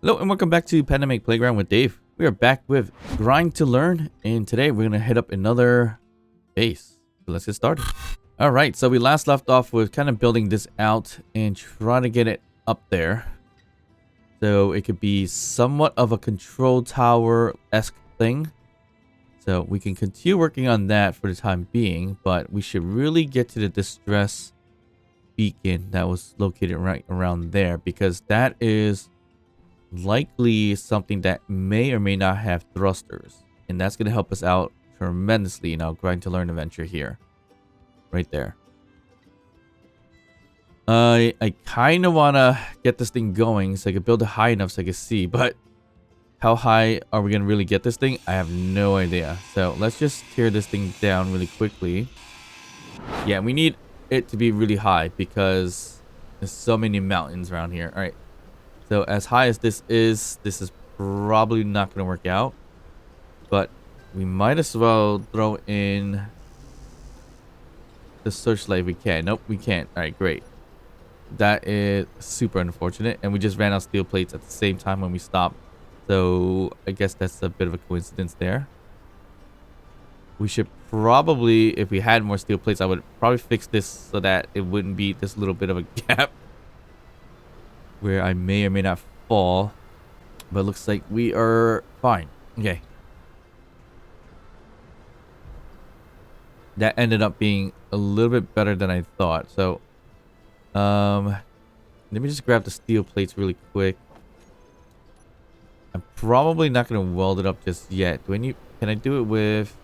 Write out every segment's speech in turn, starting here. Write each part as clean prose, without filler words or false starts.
Hello and welcome back to Pandemic Playground with Dave. We are back with Grind to Learn, and today we're gonna hit up another base. So let's get started. Alright, so we last left off with kind of building this out and trying to get it up there. So it could be somewhat of a control tower-esque thing. So we can continue working on that for the time being, but we should really get to the distress beacon that was located right around there, because that is likely something that may or may not have thrusters, and that's going to help us out tremendously in our Grind to Learn adventure here. Right there. I kind of want to get this thing going so I can build it high enough so I can see, but how high are we going to really get this thing? I have no idea. So let's just tear this thing down really quickly. Yeah, we need it to be really high because there's so many mountains around here. All right. So as high as this is probably not going to work out. But we might as well throw in the searchlight if we can. Nope, we can't. All right, great. That is super unfortunate. And we just ran out of steel plates at the same time when we stopped. So I guess that's a bit of a coincidence there. We should probably, if we had more steel plates, I would probably fix this so that it wouldn't be this little bit of a gap where I may or may not fall. But it looks like we are fine. Okay. That ended up being a little bit better than I thought. So, let me just grab the steel plates really quick. I'm probably not going to weld it up just yet. Do I need... Can I do it with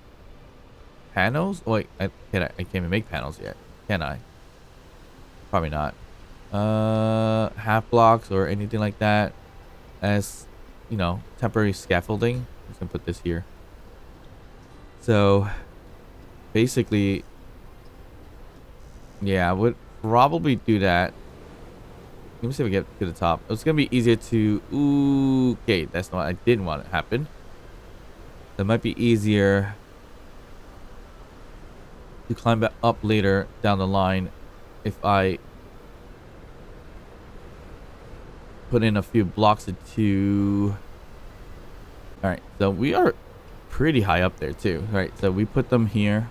panels? Oh, wait, I can't even make panels yet. Can I? Probably not. Half blocks or anything like that as, you know, temporary scaffolding. I'm just gonna put this here. So basically, yeah, I would probably do that. Let me see if we get to the top. It's gonna be easier to... Ooh, okay, that's not what I didn't want to happen. That might be easier to climb back up later down the line if I put in a few blocks into... All right, so we are pretty high up there too. All right, so we put them here,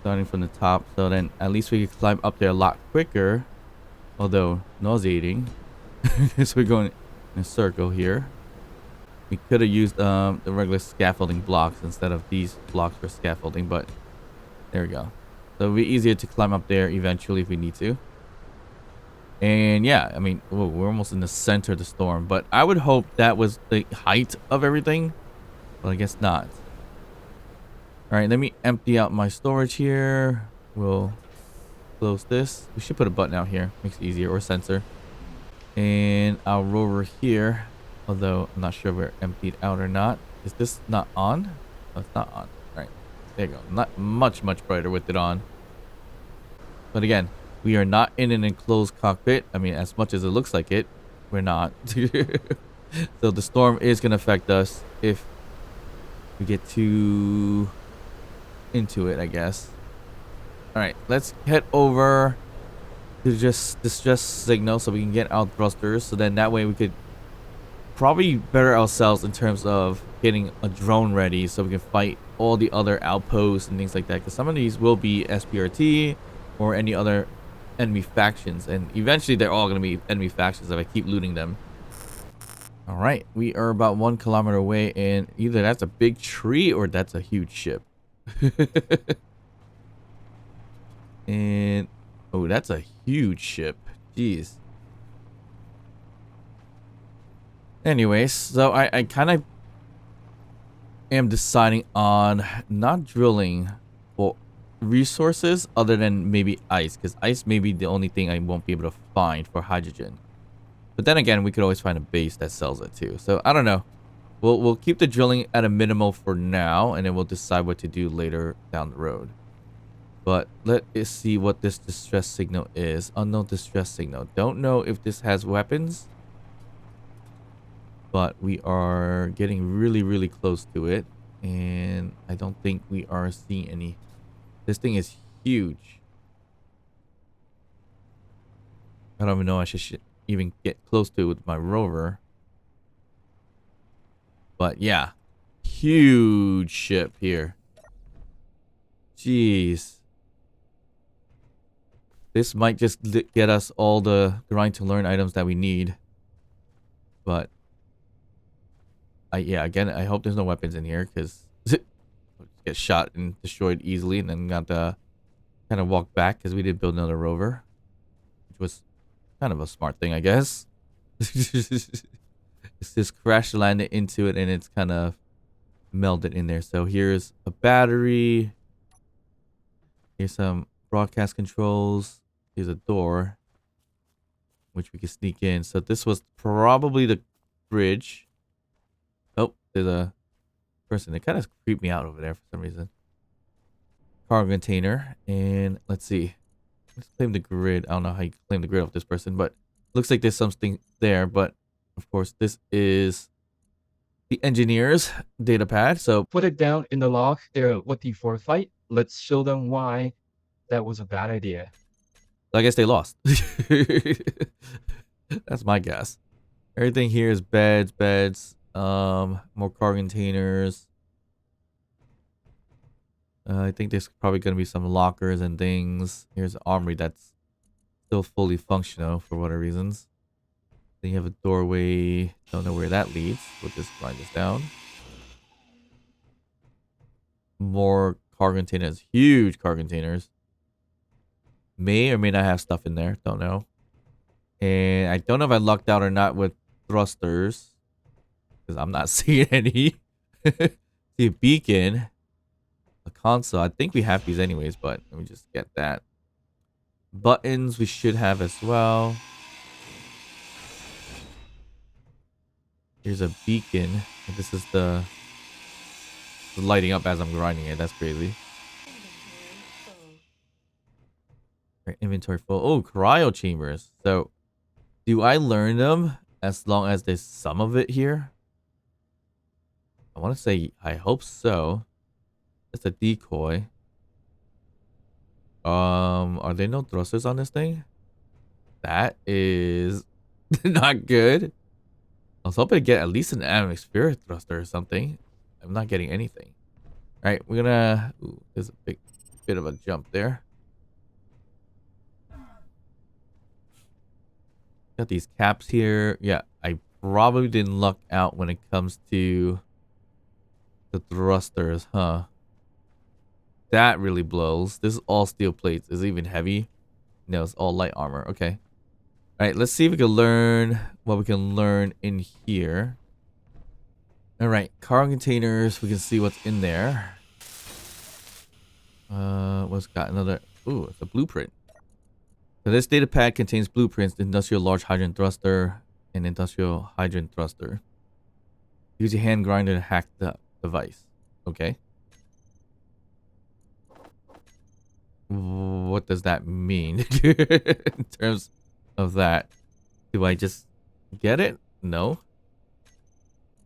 starting from the top, so then at least we can climb up there a lot quicker, although nauseating. So we're going in a circle here. We could have used the regular scaffolding blocks instead of these blocks for scaffolding, but there we go. So it'll be easier to climb up there eventually if we need to. And yeah, I mean, whoa, we're almost in the center of the storm, but I would hope that was the height of everything, but I guess not. All right, let me empty out my storage here. We'll close this. We should put a button out here, makes it easier, or sensor. And our rover here, although I'm not sure if we're emptied out or not. Is this not on? Oh, it's not on. All right, there you go. Not much brighter with it on. But again, we are not in an enclosed cockpit. I mean, as much as it looks like it, we're not. So the storm is going to affect us if we get too into it, I guess. All right, let's head over to just distress signal so we can get out thrusters. So then that way we could probably better ourselves in terms of getting a drone ready so we can fight all the other outposts and things like that. Because some of these will be SPRT or any other enemy factions, and eventually they're all going to be enemy factions if I keep looting them. All right, we are about 1 kilometer away, and either that's a big tree or that's a huge ship. And oh, that's a huge ship. Jeez. Anyways, so I kind of am deciding on not drilling for resources other than maybe ice, because ice may be the only thing I won't be able to find for hydrogen. But then again, we could always find a base that sells it too. So I don't know. We'll keep the drilling at a minimal for now, and then we'll decide what to do later down the road. But let us see what this distress signal is. Unknown distress signal. Don't know if this has weapons, but we are getting really close to it, and I don't think we are seeing any. This thing is huge. I don't even know I should even get close to it with my rover. But yeah, huge ship here. Jeez. This might just get us all the grind to learn items that we need. But yeah, again, I hope there's no weapons in here because get shot and destroyed easily, and then got to kind of walk back because we did build another rover, which was kind of a smart thing, I guess. It's just crash landed into it and it's kind of melded in there. So here's a battery. Here's some broadcast controls. Here's a door, which we can sneak in. So this was probably the bridge. Oh, there's a person. It kind of creeped me out over there for some reason. Cargo container. And let's see. Let's claim the grid. I don't know how you claim the grid of this person, but looks like there's something there. But of course, this is the engineer's data pad. So Put it down in the log there what the foresight. Let's show them why that was a bad idea. I guess they lost. That's my guess. Everything here is beds, more car containers. I think there's probably gonna be some lockers and things. Here's an armory that's still fully functional for whatever reasons. Then you have a doorway. Don't know where that leads. We'll just grind this down. More car containers. Huge car containers. May or may not have stuff in there. Don't know. And I don't know if I lucked out or not with thrusters. Because I'm not seeing any. See a beacon. A console. I think we have these anyways, but let me just get that. Buttons we should have as well. Here's a beacon. This is the lighting up as I'm grinding it. That's crazy. Inventory full. Oh, cryo chambers. So, do I learn them as long as there's some of it here? I want to say I hope so. It's a decoy. Are there no thrusters on this thing? That is not good. I was hoping to get at least an atmospheric thruster or something. I'm not getting anything. All right, we're gonna. Ooh, there's a bit of a jump there. Got these caps here. Yeah, I probably didn't luck out when it comes to the thrusters, huh? That really blows. This is all steel plates. Is it even heavy? No, it's all light armor. Okay. All right, let's see if we can learn what we can learn in here. All right, cargo containers. We can see what's in there. What's got another? Ooh, it's a blueprint. So this data pad contains blueprints, industrial large hydrant thruster, and industrial hydrant thruster. Use your hand grinder to hack the device. Okay. What does that mean in terms of that? Do I just get it? No.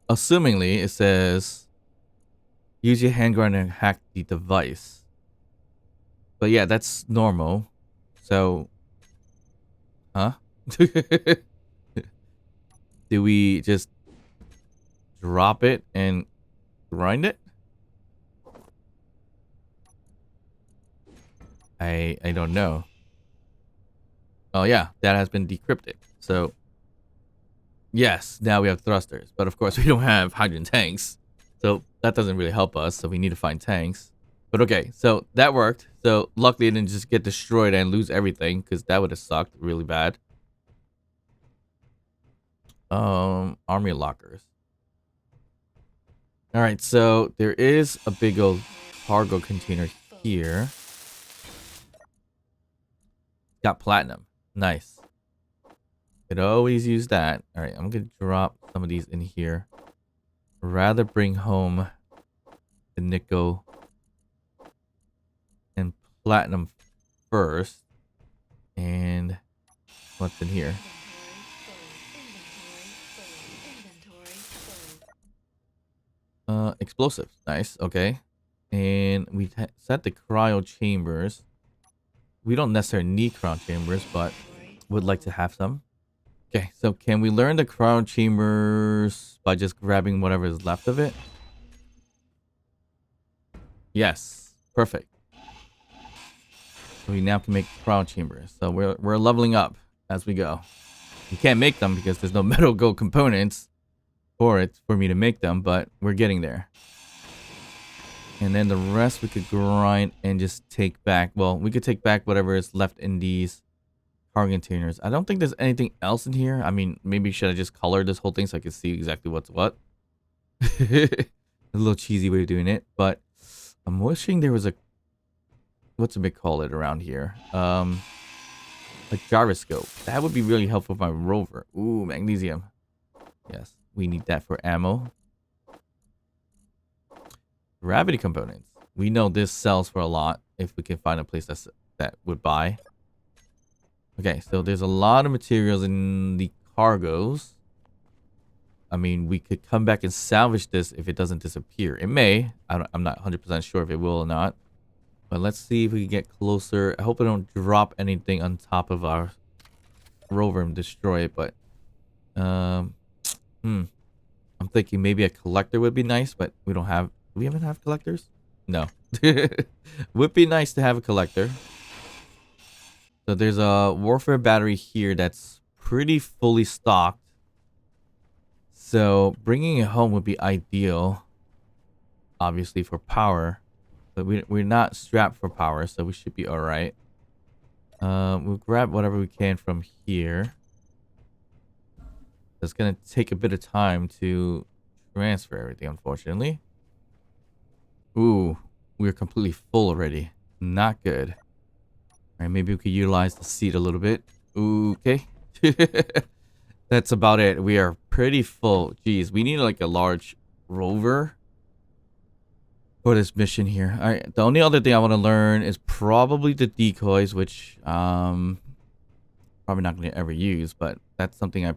Assumingly, it says use your hand grinder and hack the device. But yeah, that's normal. So, huh? Do we just drop it and grind it? I don't know. Oh yeah, that has been decrypted. So yes, now we have thrusters, but of course we don't have hydrogen tanks. So that doesn't really help us, so we need to find tanks. But okay, so that worked. So luckily it didn't just get destroyed and lose everything, because that would have sucked really bad. Army lockers. Alright, so there is a big old cargo container here. Got platinum. Nice. Could always use that. Alright, I'm gonna drop some of these in here. Rather bring home the nickel and platinum first. And what's in here? Explosives. Nice. Okay. And we set the cryo chambers. We don't necessarily need cryo chambers, but would like to have some. Okay, so can we learn the cryo chambers by just grabbing whatever is left of it? Yes, perfect. So we now can make cryo chambers. So we're leveling up as we go. We can't make them because there's no metal gold components for me to make them, but we're getting there. And then the rest we could grind and just take back. Well, we could take back whatever is left in these cargo containers. I don't think there's anything else in here. I mean, maybe should I just color this whole thing so I can see exactly what's what? A little cheesy way of doing it, but I'm wishing there was a, what's it call it around here? A gyroscope. That would be really helpful for my rover. Ooh, magnesium. Yes, we need that for ammo. Gravity components. We know this sells for a lot if we can find a place that would buy. Okay, so there's a lot of materials in the cargoes. I mean, we could come back and salvage this if it doesn't disappear. It may. I'm not 100% sure if it will or not. But let's see if we can get closer. I hope I don't drop anything on top of our rover and destroy it. But, I'm thinking maybe a collector would be nice, but we don't have. Do we even have collectors? No. Would be nice to have a collector. So there's a warfare battery here that's pretty fully stocked. So bringing it home would be ideal, obviously, for power. But we're not strapped for power, so we should be all right. We'll grab whatever we can from here. It's going to take a bit of time to transfer everything, unfortunately. Ooh, we're completely full already. Not good. All right, maybe we could utilize the seat a little bit. Ooh, okay. That's about it. We are pretty full. Jeez, we need like a large rover for this mission here. All right, the only other thing I want to learn is probably the decoys, which probably not going to ever use, but that's something I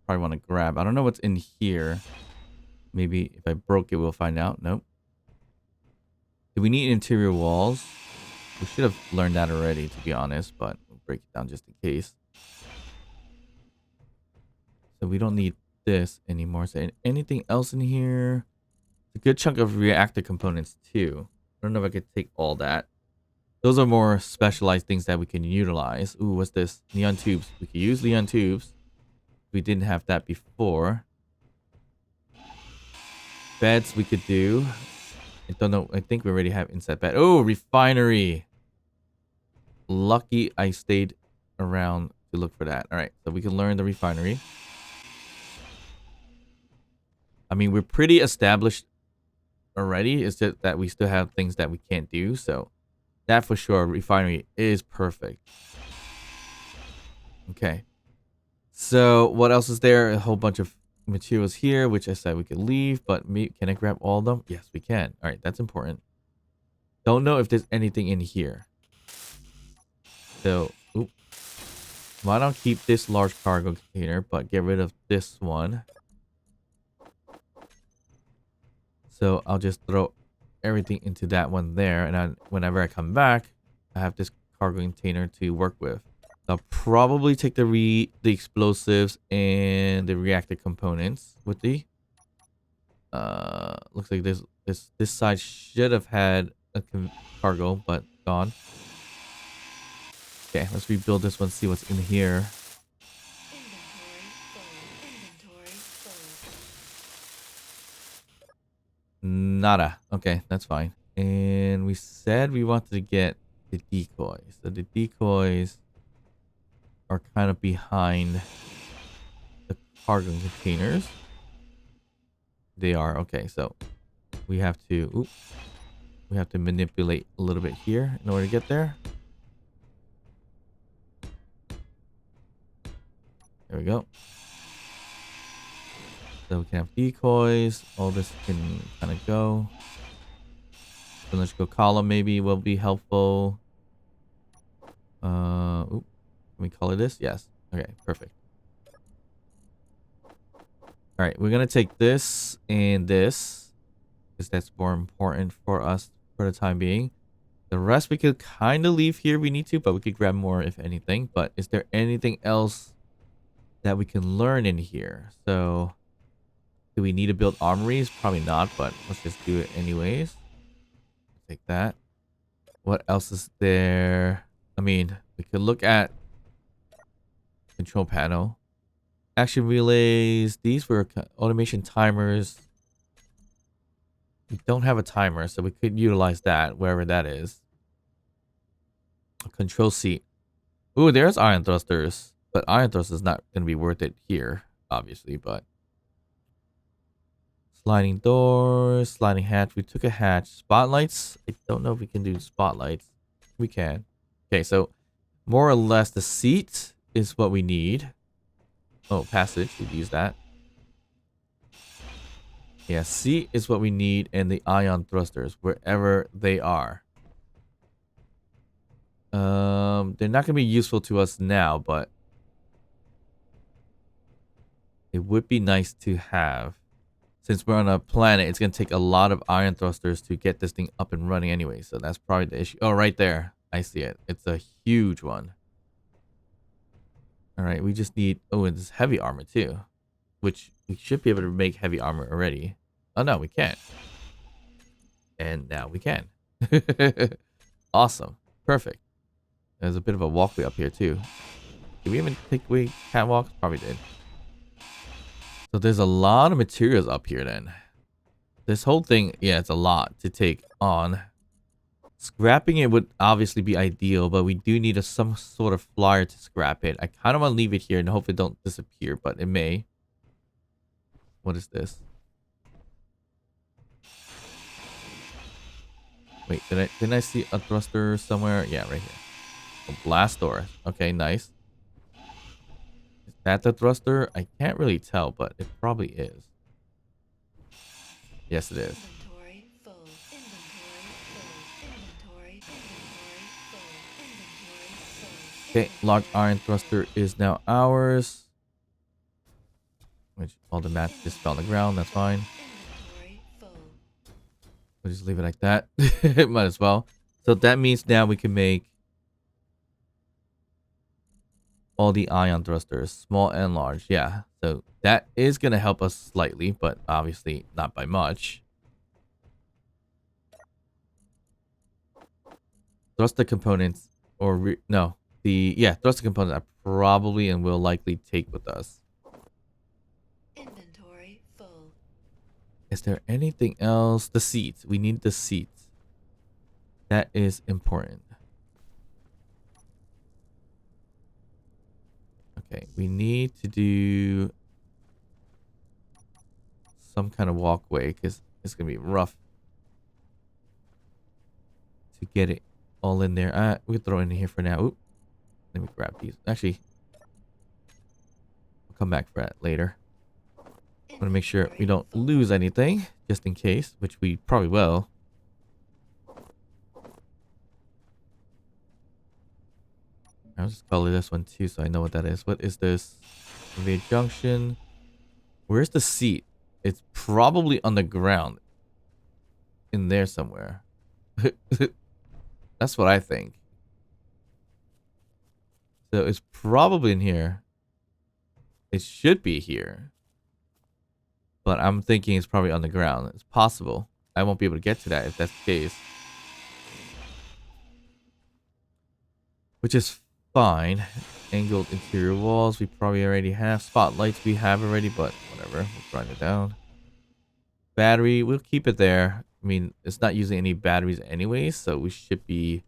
probably want to grab. I don't know what's in here. Maybe if I broke it, we'll find out. Nope. Do we need interior walls? We should have learned that already, to be honest, but we'll break it down just in case. So we don't need this anymore. So anything else in here? A good chunk of reactor components too. I don't know if I could take all that. Those are more specialized things that we can utilize. Ooh, what's this? Neon tubes. We could use neon tubes. We didn't have that before. Beds we could do. I don't know. I think we already have inside bed. Oh, refinery. Lucky I stayed around to look for that. All right, so we can learn the refinery. I mean, we're pretty established already. It's just that we still have things that we can't do. So that for sure, refinery is perfect. Okay. So what else is there? A whole bunch of materials here, which I said we could leave, but can I grab all of them? Yes, we can. All right, that's important. Don't know if there's anything in here. So, oop. Why don't keep this large cargo container, but get rid of this one. So I'll just throw everything into that one there, and whenever I come back, I have this cargo container to work with. I'll probably take the explosives and the reactor components with the. Looks like this side should have had a cargo, but gone. Okay, let's rebuild this one. See what's in here. Nada. Okay, that's fine. And we said we wanted to get the decoys. So the decoys are kind of behind the cargo containers. They are. Okay, so we have to manipulate a little bit here in order to get there. There we go. So we can have decoys. All this can kind of go. Cylindrical column maybe will be helpful. Can we color this? Yes. Okay, perfect. All right, we're gonna take this and this because that's more important for us for the time being. The rest we could kind of leave here. We need to, but we could grab more if anything. But is there anything else that we can learn in here. So, do we need to build armories? Probably not, but let's just do it anyways. Take that. What else is there? I mean, we could look at control panel. Action relays. These were automation timers. We don't have a timer, so we could utilize that wherever that is. A control seat. Ooh, there's iron thrusters. But iron thrusters is not going to be worth it here, obviously, but sliding doors, sliding hatch. We took a hatch. Spotlights. I don't know if we can do spotlights. We can. Okay, so more or less the seat is what we need. Oh, passage. We'd use that. Yeah, seat is what we need, and the ion thrusters, wherever they are. They're not gonna be useful to us now, but it would be nice to have. Since we're on a planet, it's gonna take a lot of ion thrusters to get this thing up and running anyway, so that's probably the issue. Oh, right there. I see it. It's a huge one. Alright, we just need... Oh, and this heavy armor too. Which we should be able to make heavy armor already. Oh, no, we can't. And now we can. Awesome. Perfect. There's a bit of a walkway up here too. Did we even take away catwalks? Probably did. So there's a lot of materials up here then. This whole thing, yeah, it's a lot to take on. Scrapping it would obviously be ideal, but we do need some sort of flyer to scrap it. I kind of want to leave it here and hope it don't disappear, but it may. What is this? Wait, didn't I see a thruster somewhere? Yeah, right here. A blast door. Okay, nice. Is that the thruster? I can't really tell, but it probably is. Yes, it is. Okay, large iron thruster is now ours. Which all the mats just fell on the ground. That's fine. We'll just leave it like that. Might as well. So that means now we can make all the ion thrusters, small and large. Yeah. So that is going to help us slightly, but obviously not by much. Thruster components, or no, thruster components I probably and will likely take with us. Inventory full. Is there anything else? The seats. We need the seats. That is important. Okay, we need to do some kind of walkway because it's gonna be rough to get it all in there. We can throw it in here for now. Oop. Let me grab these. Actually, I'll come back for that later. I want to make sure we don't lose anything, just in case, which we probably will. I'll just color this one too, so I know what that is. What is this? Conveyor junction. Where's the seat? It's probably on the ground. In there somewhere. That's what I think. So it's probably in here. It should be here. But I'm thinking it's probably on the ground. It's possible. I won't be able to get to that if that's the case. Which is fine. Angled interior walls. We probably already have. Spotlights we have already, but whatever. We'll grind it down. Battery. We'll keep it there. I mean, it's not using any batteries anyway, so we should be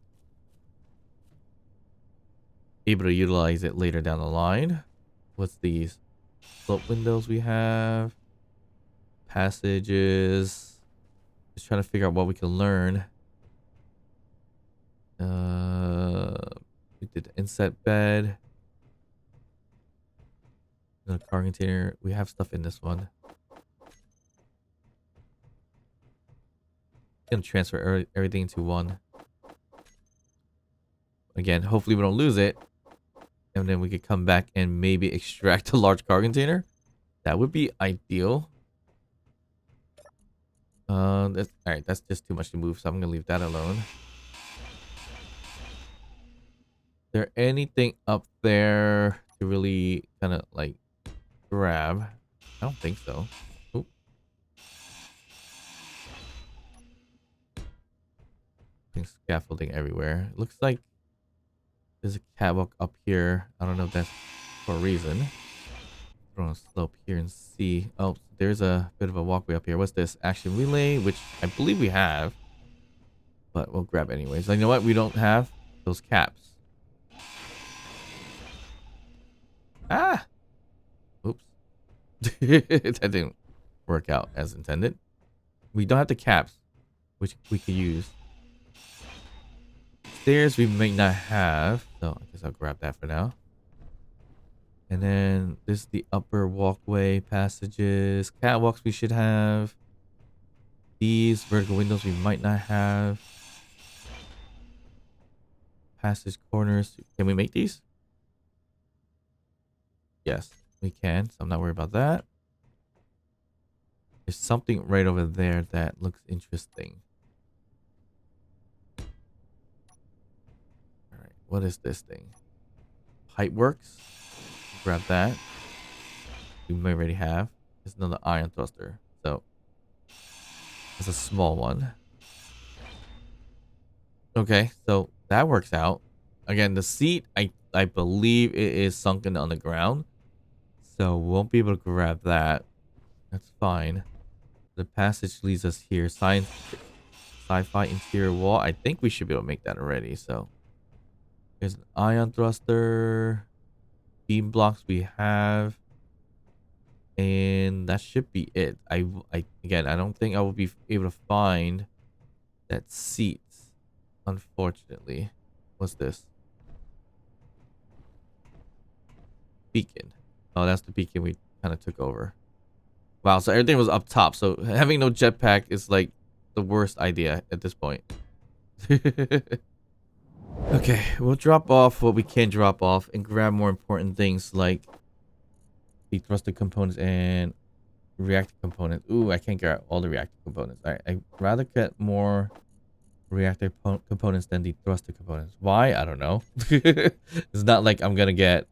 able to utilize it later down the line. What's these? Slope windows we have. Passages. Just trying to figure out what we can learn. We did the inset bed. The car container. We have stuff in this one. Gonna transfer everything into one. Again, hopefully we don't lose it. And then we could come back and maybe extract a large car container. That would be ideal. That's alright, that's just too much to move, so I'm gonna leave that alone. Is there anything up there to really kind of like grab? I don't think so. Oop. There's scaffolding everywhere. It looks like there's a catwalk up here. I don't know if that's for a reason. We're on a slope here and see. Oh, there's a bit of a walkway up here. What's this? Action relay, which I believe we have. But we'll grab anyways. You know what? We don't have those caps. Ah! Oops. That didn't work out as intended. We don't have the caps, which we could use. Stairs we may not have. So I guess I'll grab that for now. And then this is the upper walkway passages. Catwalks we should have. These vertical windows we might not have. Passage corners. Can we make these? Yes, we can. So I'm not worried about that. There's something right over there that looks interesting. Alright, what is this thing? Pipe works. Grab that. We may already have. There's another iron thruster. So it's a small one. Okay, so that works out. Again, the seat, I believe it is sunken on the ground. So won't be able to grab that. That's fine. The passage leads us here. Sci-fi interior wall. I think we should be able to make that already. So here's an ion thruster. Beam blocks we have. And that should be it. Again, I don't think I will be able to find that seat. Unfortunately. What's this? Beacon. Oh, that's the beacon we kind of took over. Wow, so everything was up top. So having no jetpack is like the worst idea at this point. Okay, we'll drop off what we can drop off and grab more important things like the thruster components and reactor components. Ooh, I can't grab all the reactor components. Alright, I'd rather get more reactor components than the thruster components. Why? I don't know. It's not like I'm gonna get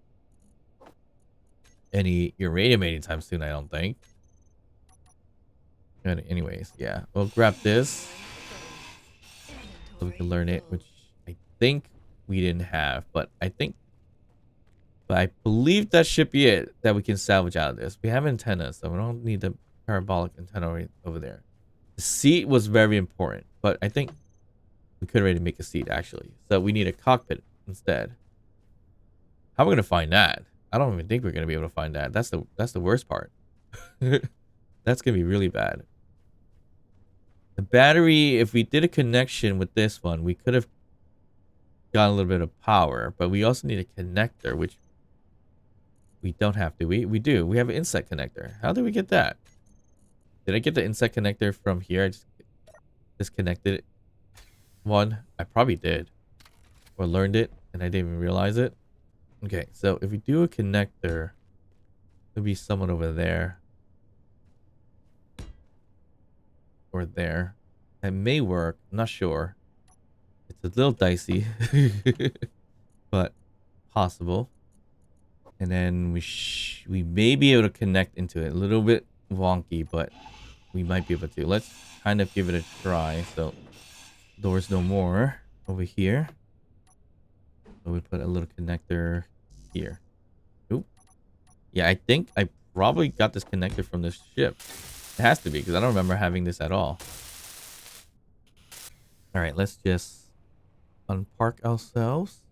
any uranium anytime soon, I don't think. But anyways, yeah. We'll grab this so we can learn it, which I think we didn't have, but I believe that should be it that we can salvage out of this. We have antennas, so we don't need the parabolic antenna right over there. The seat was very important, but I think we could already make a seat actually. So we need a cockpit instead. How are we gonna find that? I don't even think we're gonna be able to find that. That's the worst part. That's gonna be really bad. The battery, if we did a connection with this one, we could have got a little bit of power, but we also need a connector, which we don't have to. We do. We have an inset connector. How did we get that? Did I get the inset connector from here? I just disconnected one. I probably did. Or learned it and I didn't even realize it. Okay, so if we do a connector, it'll be someone over there. Or there. That may work. I'm not sure. It's a little dicey. But possible. And then we may be able to connect into it. A little bit wonky, but we might be able to. Let's kind of give it a try. So doors no more over here. So we put a little connector here. Oop. Yeah, I think I probably got this connector from this ship. It has to be, because I don't remember having this at all. Alright, let's just unpark ourselves.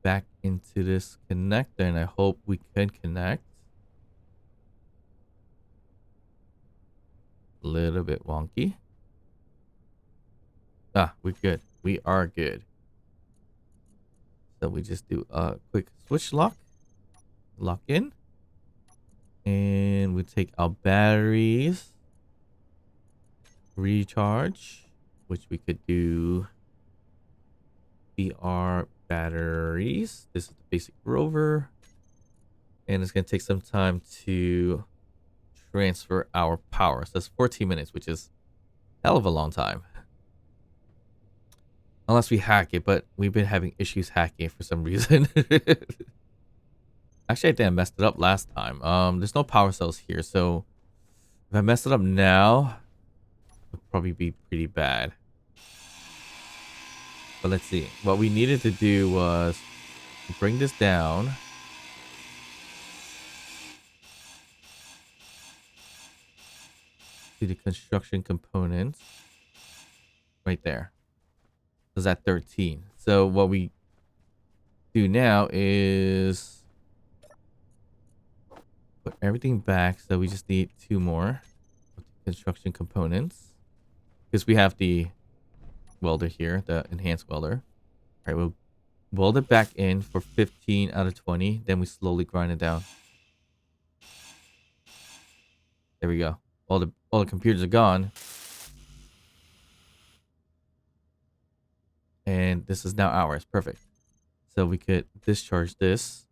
Back into this connector, and I hope we can connect. A little bit wonky. Ah, we're good. We are good. So we just do a quick switch lock. Lock in. And we take our batteries. Recharge. Which we could do. VR batteries. This is the basic rover. And it's going to take some time to transfer our power. So that's 14 minutes, which is a hell of a long time. Unless we hack it, but we've been having issues hacking it for some reason. Actually, I think I messed it up last time. There's no power cells here, so if I mess it up now, it'll probably be pretty bad. But let's see. What we needed to do was bring this down. To the construction components. Right there. So it's at 13. So what we do now is put everything back. So we just need 2 more construction components. Because we have the welder here, the enhanced welder. All right, we'll weld it back in for 15 out of 20. Then we slowly grind it down. There we go. All the computers are gone. And this is now ours. Perfect. So we could discharge this.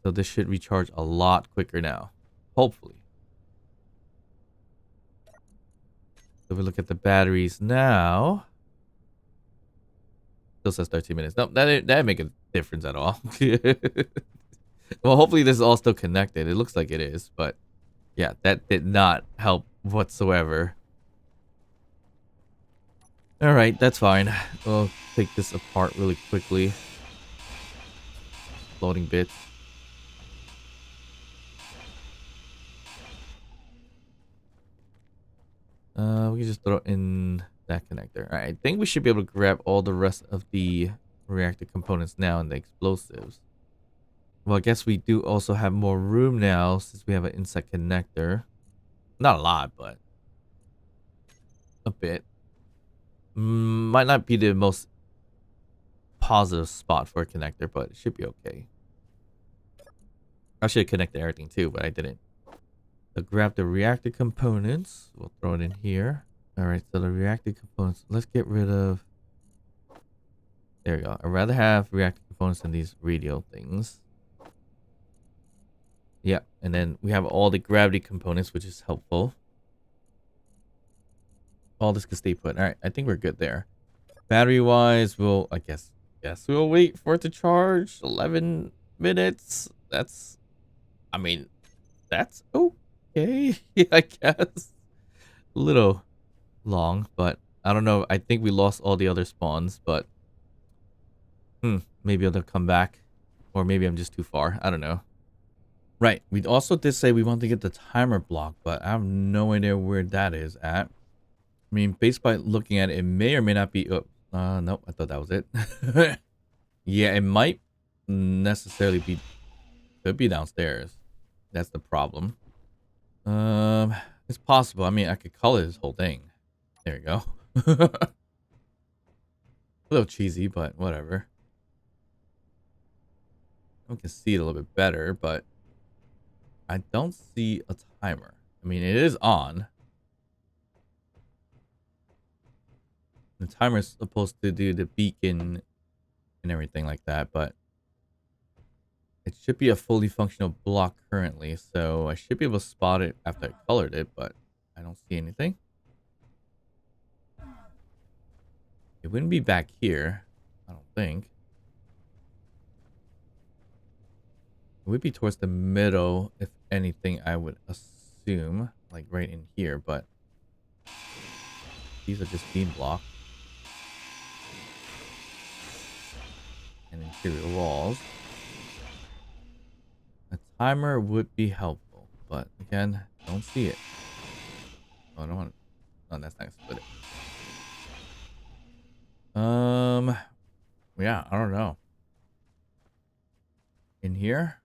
So this should recharge a lot quicker now. Hopefully. So we look at the batteries now. Still says 13 minutes. No, that didn't make a difference at all. Well, hopefully this is all still connected. It looks like it is, but yeah, that did not help whatsoever. All right, that's fine. We'll take this apart really quickly. Loading bits. We can just throw in that connector. All right, I think we should be able to grab all the rest of the reactor components now and the explosives. Well, I guess we do also have more room now since we have an inside connector. Not a lot, but a bit. Might not be the most positive spot for a connector, but it should be okay. I should have connected everything too, but I didn't. So grab the reactor components. We'll throw it in here. All right, so the reactor components. Let's get rid of. There we go. I'd rather have reactor components than these radio things. Yeah, and then we have all the gravity components, which is helpful. All this can stay put. All right, I think we're good there. Battery-wise, we'll, I guess we'll wait for it to charge. 11 minutes. That's, I mean, that's okay, I guess. A little long, but I don't know. I think we lost all the other spawns, but maybe they'll come back, or maybe I'm just too far. I don't know. Right. We also did say we want to get the timer block, but I have no idea where that is at. I mean, based by looking at it, it may or may not be. Oh, nope. I thought that was it. Yeah, it might necessarily be. Could be downstairs. That's the problem. It's possible. I mean, I could color this whole thing. There you go. A little cheesy, but whatever. We can see it a little bit better, but I don't see a timer. I mean, it is on. The timer is supposed to do the beacon and everything like that, but it should be a fully functional block currently, so I should be able to spot it after I colored it, but I don't see anything. It wouldn't be back here, I don't think. It would be towards the middle, if anything, I would assume, like right in here, but these are just beam blocks. And interior walls. A timer would be helpful, but again, don't see it. Oh, I don't want. Oh, that's not gonna split it. Yeah, I don't know. In here?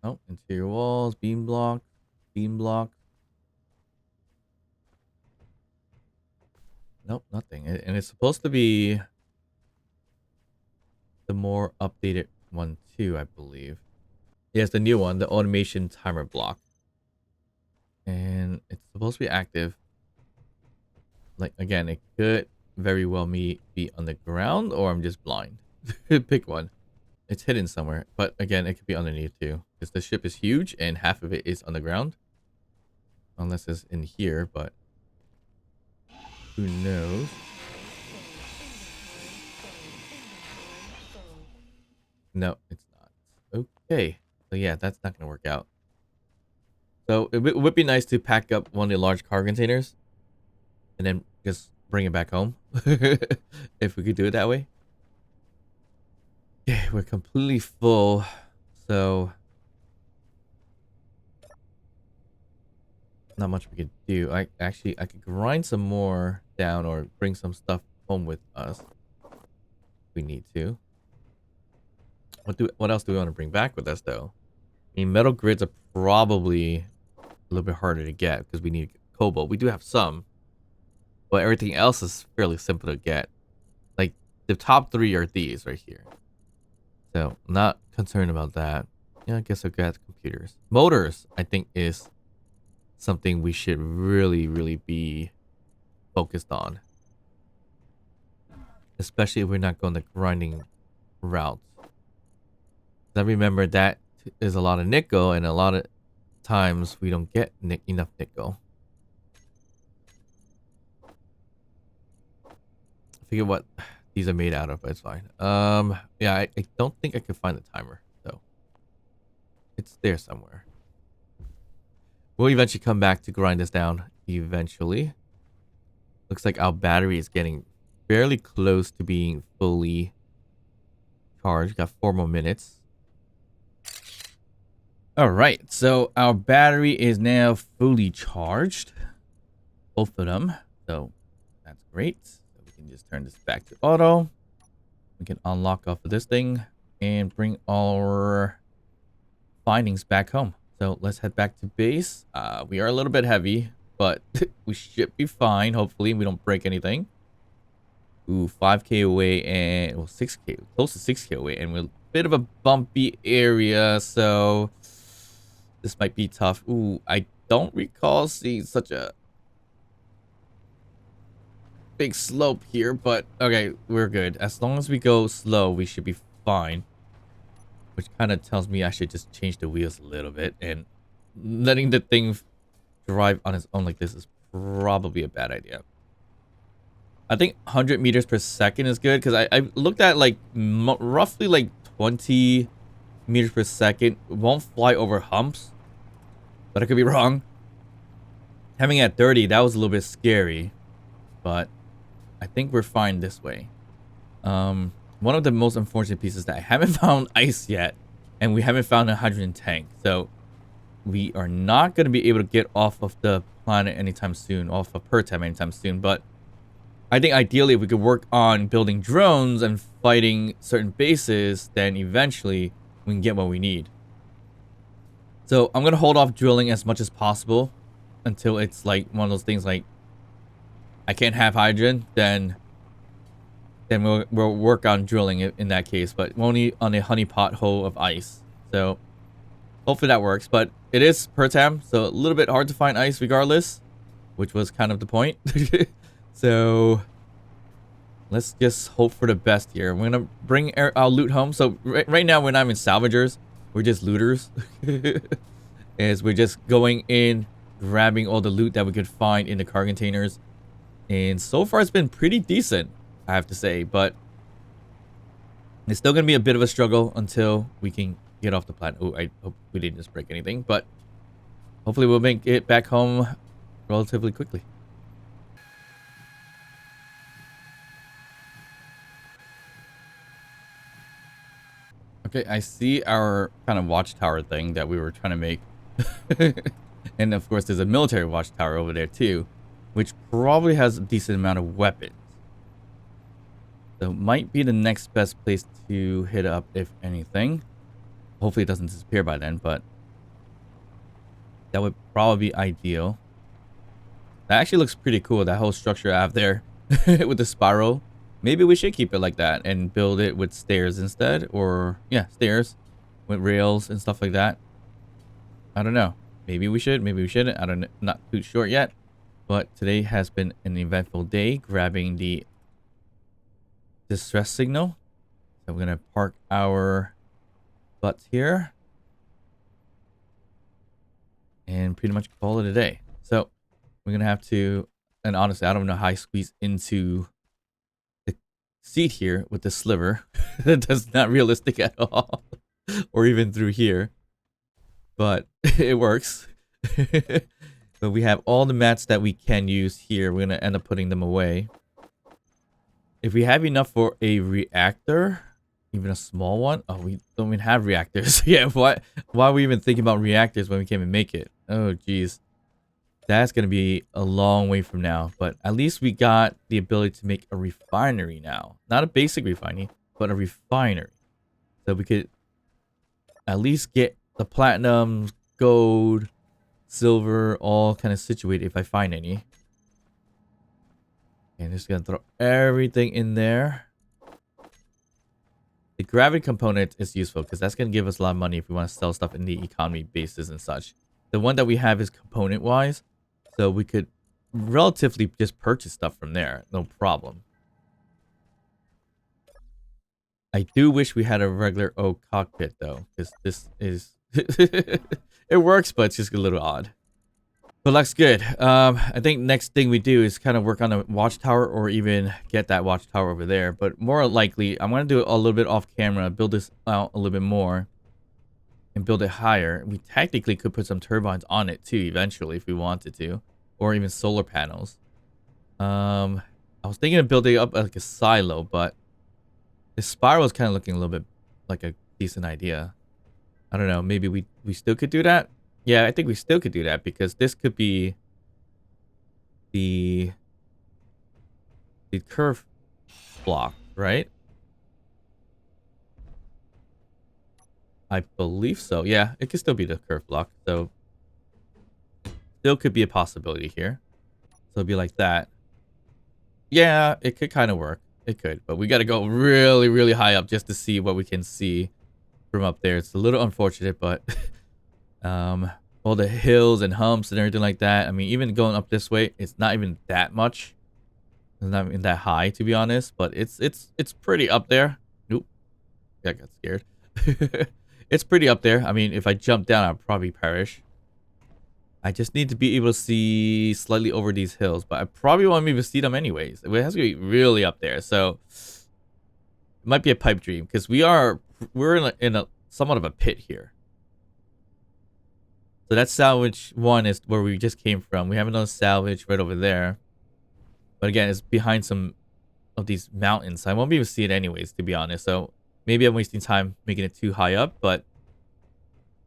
Oh, interior walls, beam block, beam block. Nope, nothing. And it's supposed to be the more updated one too, I believe. Yes, the new one, the automation timer block. And it's supposed to be active. Like, again, it could very well be on the ground, or I'm just blind. Pick one. It's hidden somewhere, but again, it could be underneath too, because the ship is huge and half of it is on the ground. Unless it's in here, but who knows? No, it's not. Okay. So yeah, that's not gonna work out. So it would be nice to pack up one of the large car containers and then just bring it back home. If we could do it that way. Yeah, we're completely full. So not much we could do. I could grind some more down or bring some stuff home with us. If we need to. What else do we want to bring back with us though? I mean, metal grids are probably a little bit harder to get because we need cobalt. We do have some, but everything else is fairly simple to get. Like the top three are these right here. So not concerned about that. Yeah, I guess I'll get computers. Motors, I think, is something we should really be focused on. Especially if we're not going the grinding route. I remember that is a lot of nickel, and a lot of times we don't get enough nickel. I forget what these are made out of, but it's fine. Yeah, I don't think I can find the timer, though. It's there somewhere. We'll eventually come back to grind this down. Eventually. Looks like our battery is getting fairly close to being fully charged. Got 4 more minutes. Alright, so our battery is now fully charged. Both of them. So that's great. So we can just turn this back to auto. We can unlock off of this thing and bring our findings back home. So let's head back to base. We are a little bit heavy, but we should be fine. Hopefully we don't break anything. Ooh, 5k away and, well, 6k, close to 6k away, and we're a bit of a bumpy area, so this might be tough. Ooh, I don't recall seeing such a big slope here, but okay, we're good. As long as we go slow, we should be fine. Which kind of tells me I should just change the wheels a little bit, and letting the thing drive on its own like this is probably a bad idea. I think 100 meters per second is good, because I looked at like roughly like 20 meters per second. It won't fly over humps, but I could be wrong. Having at 30, that was a little bit scary, but I think we're fine this way. One of the most unfortunate pieces that I haven't found ice yet, and we haven't found a hydrogen tank, so we are not going to be able to get off of the planet anytime soon, off of Pertem anytime soon. But I think ideally if we could work on building drones and fighting certain bases, then eventually we can get what we need. So I'm going to hold off drilling as much as possible until it's like one of those things like I can't have hydrogen, then we'll work on drilling it in that case, but only on a honeypot hole of ice. So hopefully that works, but it is Pertam, so a little bit hard to find ice regardless, which was kind of the point. So let's just hope for the best here. We're gonna bring our loot home. So right now we're not even salvagers, we're just looters. As we're just going in, grabbing all the loot that we could find in the car containers, and so far it's been pretty decent, I have to say, but it's still gonna be a bit of a struggle until we can get off the planet. Oh, I hope we didn't just break anything, but hopefully we'll make it back home relatively quickly. Okay, I see our kind of watchtower thing that we were trying to make. And of course there's a military watchtower over there too, which probably has a decent amount of weapons. So might be the next best place to hit up, if anything. Hopefully it doesn't disappear by then, but that would probably be ideal. That actually looks pretty cool, that whole structure I have there with the spiral. Maybe we should keep it like that and build it with stairs instead, or yeah, stairs with rails and stuff like that. I don't know. Maybe we should, maybe we shouldn't. I don't know, not too sure yet. But today has been an eventful day, grabbing the distress signal. So we're gonna park our butts here and pretty much call it a day. So we're gonna have to, and honestly I don't know how I squeeze into the seat here with the sliver. That's not realistic at all. Or even through here. But it works. But we have all the mats that we can use here. We're going to end up putting them away. If we have enough for a reactor, even a small one. Oh, we don't even have reactors. Yeah, why are we even thinking about reactors when we can't even make it? Oh, geez. That's going to be a long way from now. But at least we got the ability to make a refinery now. Not a basic refinery, but a refinery. So we could at least get the platinum, gold, silver, all kind of situated if I find any. And just going to throw everything in there. The gravity component is useful because that's going to give us a lot of money if we want to sell stuff in the economy bases and such. The one that we have is component-wise. So we could relatively just purchase stuff from there. No problem. I do wish we had a regular oak cockpit though. Because this is... it works, but it's just a little odd. But looks good. I think next thing we do is kind of work on a watchtower or even get that watchtower over there. But more likely, I'm going to do it a little bit off camera. Build this out a little bit more. And build it higher. We technically could put some turbines on it too eventually if we wanted to. Or even solar panels. I was thinking of building up like a silo, but the spiral is kind of looking a little bit like a decent idea. I don't know. Maybe we still could do that. Yeah, I think we still could do that because this could be the curve block, right? I believe so. Yeah, it could still be the curve block. So still could be a possibility here. So it'd be like that. Yeah, it could kind of work. It could, but we got to go really, really high up just to see what we can see from up there. It's a little unfortunate, but all the hills and humps and everything like that. I mean, even going up this way, it's not even that much. It's not even that high, to be honest, but it's pretty up there. Nope. I got scared. It's pretty up there. I mean, if I jump down, I'll probably perish. I just need to be able to see slightly over these hills, but I probably won't be able to see them anyways. It has to be really up there, so it might be a pipe dream because we're in a somewhat of a pit here. So that salvage one is where we just came from. We have another salvage right over there, but again, it's behind some of these mountains. So I won't be able to see it anyways, to be honest. So maybe I'm wasting time making it too high up, but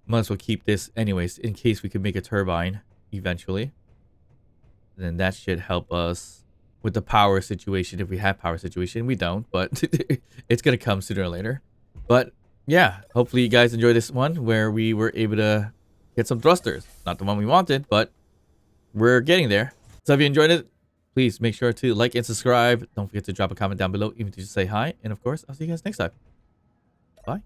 might as well keep this anyways in case we could make a turbine eventually. And then that should help us with the power situation. If we have power situation, we don't, but it's gonna come sooner or later. But yeah, hopefully you guys enjoy this one where we were able to get some thrusters. Not the one we wanted, but we're getting there. So if you enjoyed it, please make sure to like and subscribe. Don't forget to drop a comment down below, even to just say hi. And of course, I'll see you guys next time. Bye.